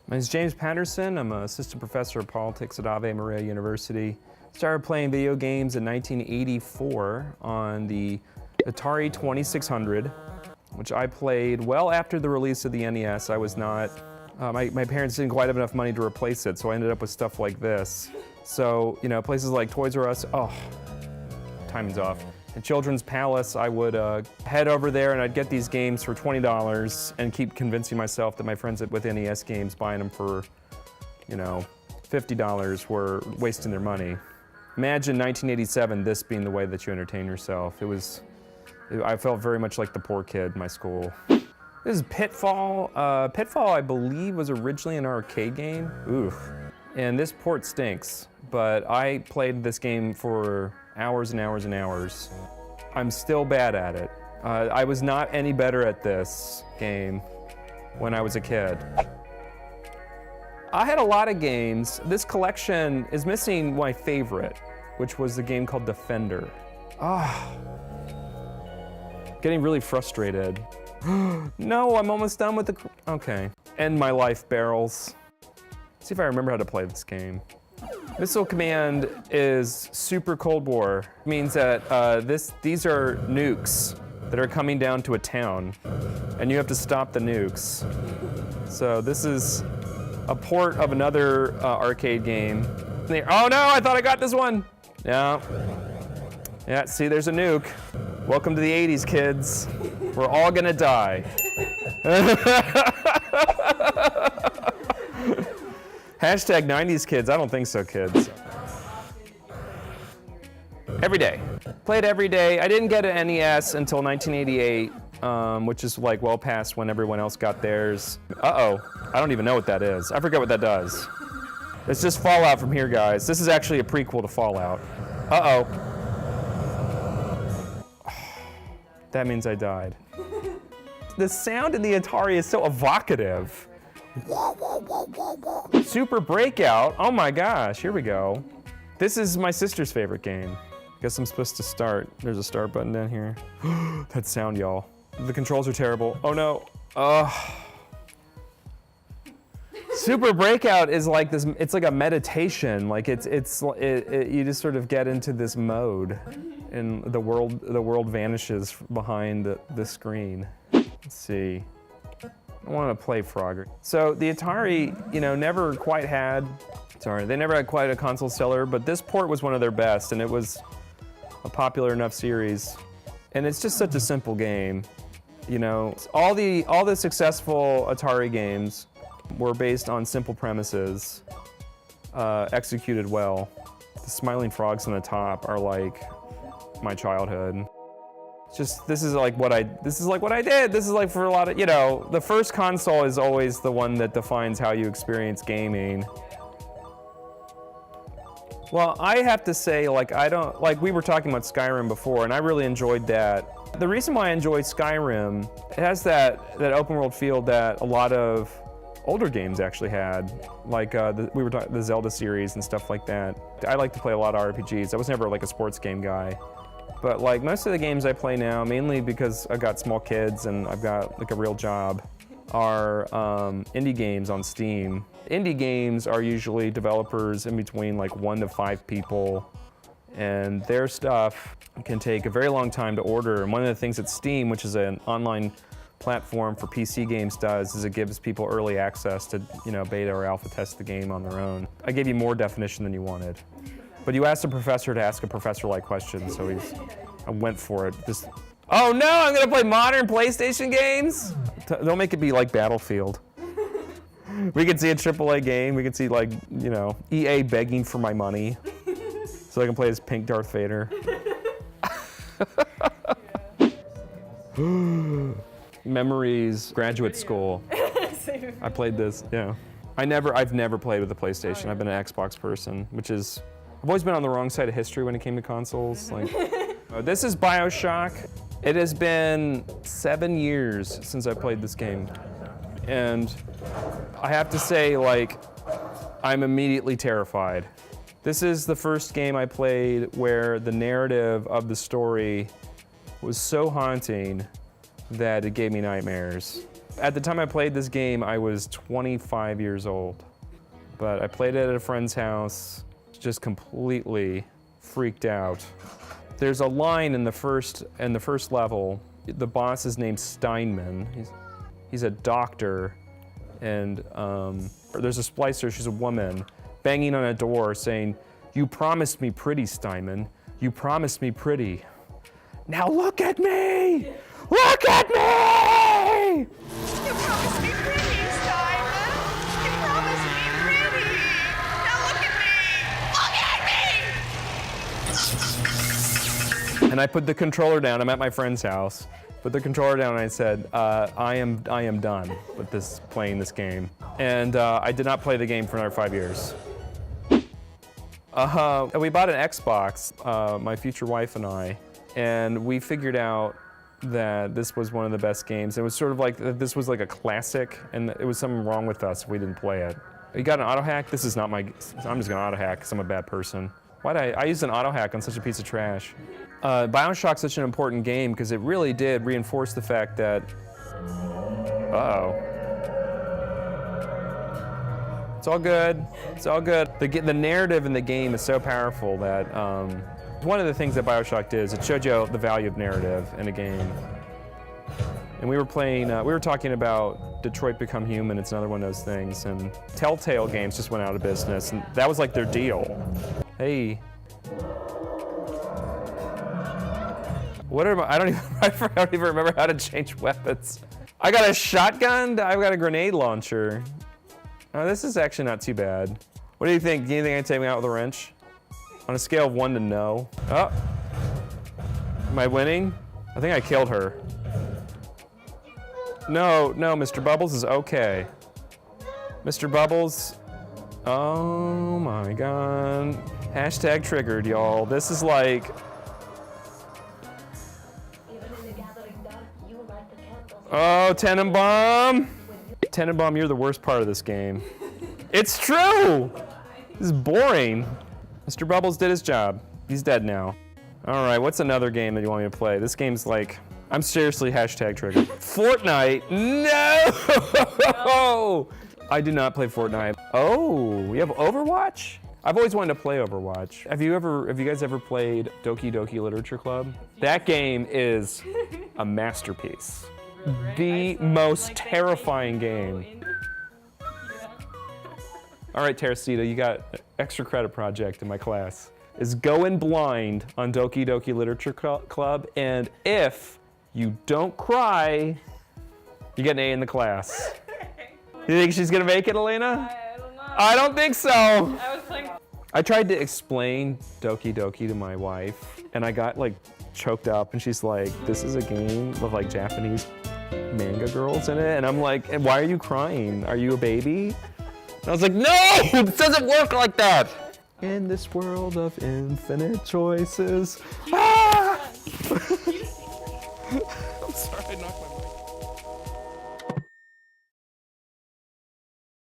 My name is James Patterson. I'm an assistant professor of politics at Ave Maria University. Started playing video games in 1984 on the Atari 2600, which I played well after the release of the NES. I was not, my parents didn't quite have enough money to replace it, so I ended up with stuff like this. So, you know, places like Toys R Us, oh, timing's off. And Children's Palace, I would head over there and I'd get these games for $20 and keep convincing myself that my friends with NES games buying them for, you know, $50 were wasting their money. Imagine 1987, this being the way that you entertain yourself. I felt very much like the poor kid in my school. This is Pitfall. Pitfall, I believe, was originally an arcade game. Oof. And this port stinks, but I played this game for hours and hours and hours. I'm still bad at it. I was not any better at this game when I was a kid. I had a lot of games. This collection is missing my favorite, which was the game called Defender. Getting really frustrated. No, I'm almost done with the, okay. End my life, barrels. See if I remember how to play this game. Missile Command is super Cold War. It means that these are nukes that are coming down to a town, and you have to stop the nukes. So this is a port of another arcade game. Oh no, I thought I got this one! Yeah. Yeah, see, there's a nuke. Welcome to the 80s, kids. We're all gonna die. Hashtag 90s kids, I don't think so, kids. Every day. Played every day. I didn't get an NES until 1988, which is like well past when everyone else got theirs. Uh-oh, I don't even know what that is. I forget what that does. It's just Fallout from here, guys. This is actually a prequel to Fallout. Uh-oh. That means I died. The sound in the Atari is so evocative. Super Breakout, oh my gosh, here we go. This is my sister's favorite game. Guess I'm supposed to start. There's a start button down here. That sound, y'all. The controls are terrible. Oh no. Super Breakout is like this, it's like a meditation. Like you just sort of get into this mode and the world vanishes behind the screen. Let's see. I want to play Frogger. So the Atari, you know, never quite had quite a console seller, but this port was one of their best, and it was a popular enough series. And it's just such a simple game. You know, all the successful Atari games were based on simple premises, executed well. The smiling frogs on the top are like my childhood. This is like what I did. This is like for a lot of, you know, the first console is always the one that defines how you experience gaming. Well, I have to say, like, we were talking about Skyrim before, and I really enjoyed that. The reason why I enjoyed Skyrim, it has that open world feel that a lot of older games actually had, like we were talking the Zelda series and stuff like that. I like to play a lot of RPGs. I was never like a sports game guy. But like most of the games I play now, mainly because I've got small kids and I've got like a real job, are indie games on Steam. Indie games are usually developers in between like 1 to 5 people, and their stuff can take a very long time to order. And one of the things that Steam, which is an online platform for PC games, does is it gives people early access to, you know, beta or alpha test the game on their own. I gave you more definition than you wanted. But you asked a professor to ask a professor-like question, so I went for it. Oh no, I'm gonna play modern PlayStation games? Don't make it be like Battlefield. We could see a AAA game, we could see like, you know, EA begging for my money so I can play as pink Darth Vader. Memories, graduate school. I played this, yeah. I've never played with the PlayStation. I've been an Xbox person, which is, I've always been on the wrong side of history when it came to consoles. Like, this is Bioshock. It has been 7 years since I played this game. And I have to say, like, I'm immediately terrified. This is the first game I played where the narrative of the story was so haunting that it gave me nightmares. At the time I played this game, I was 25 years old. But I played it at a friend's house, just completely freaked out. There's a line in the first level. The boss is named Steinman. He's a doctor, and there's a splicer, she's a woman, banging on a door saying, "You promised me pretty, Steinman. You promised me pretty. Now look at me! Look at me!" You promised me pretty, Steinman. You promised me pretty. Now look at me. Look at me! And I put the controller down. I'm at my friend's house. Put the controller down and I said, I am done with playing this game. And I did not play the game for another 5 years. We bought an Xbox, my future wife and I, and we figured out that this was one of the best games. It was sort of like, this was like a classic, and it was something wrong with us if we didn't play it. You got an auto hack? This is not my, I'm just gonna auto hack because I'm a bad person. Why'd I used an auto hack on such a piece of trash. Bioshock's such an important game because it really did reinforce the fact that, uh-oh. It's all good, it's all good. The narrative in the game is so powerful that, one of the things that Bioshock did is it showed you the value of narrative in a game. And we were playing, we were talking about Detroit Become Human, it's another one of those things, and Telltale Games just went out of business, and that was like their deal. Hey. What am I don't even remember how to change weapons. I got a shotgun, I've got a grenade launcher. Oh, this is actually not too bad. What do you think? Do you think I can take me out with a wrench? On a scale of 1 to no. Oh. Am I winning? I think I killed her. No, Mr. Bubbles is okay. Mr. Bubbles. Oh my God. Hashtag triggered, y'all. This is like. Oh, Tenenbaum. Tenenbaum, you're the worst part of this game. It's true. This is boring. Mr. Bubbles did his job. He's dead now. All right, what's another game that you want me to play? This game's like, I'm seriously hashtag triggered. Fortnite, no! I do not play Fortnite. Oh, you have Overwatch? I've always wanted to play Overwatch. Have you guys ever played Doki Doki Literature Club? That game is a masterpiece. The most terrifying game. All right, Teresita, you got an extra credit project in my class. Is go in blind on Doki Doki Literature Club, and if you don't cry, you get an A in the class. You think she's gonna make it, Elena? I don't know. I don't think so. I was playing. I tried to explain Doki Doki to my wife, and I got like choked up, and she's like, "This is a game with like Japanese manga girls in it," and I'm like, "Why are you crying? Are you a baby?" And I was like, "No, it doesn't work like that." In this world of infinite choices. Ah! I'm sorry, I knocked my mic.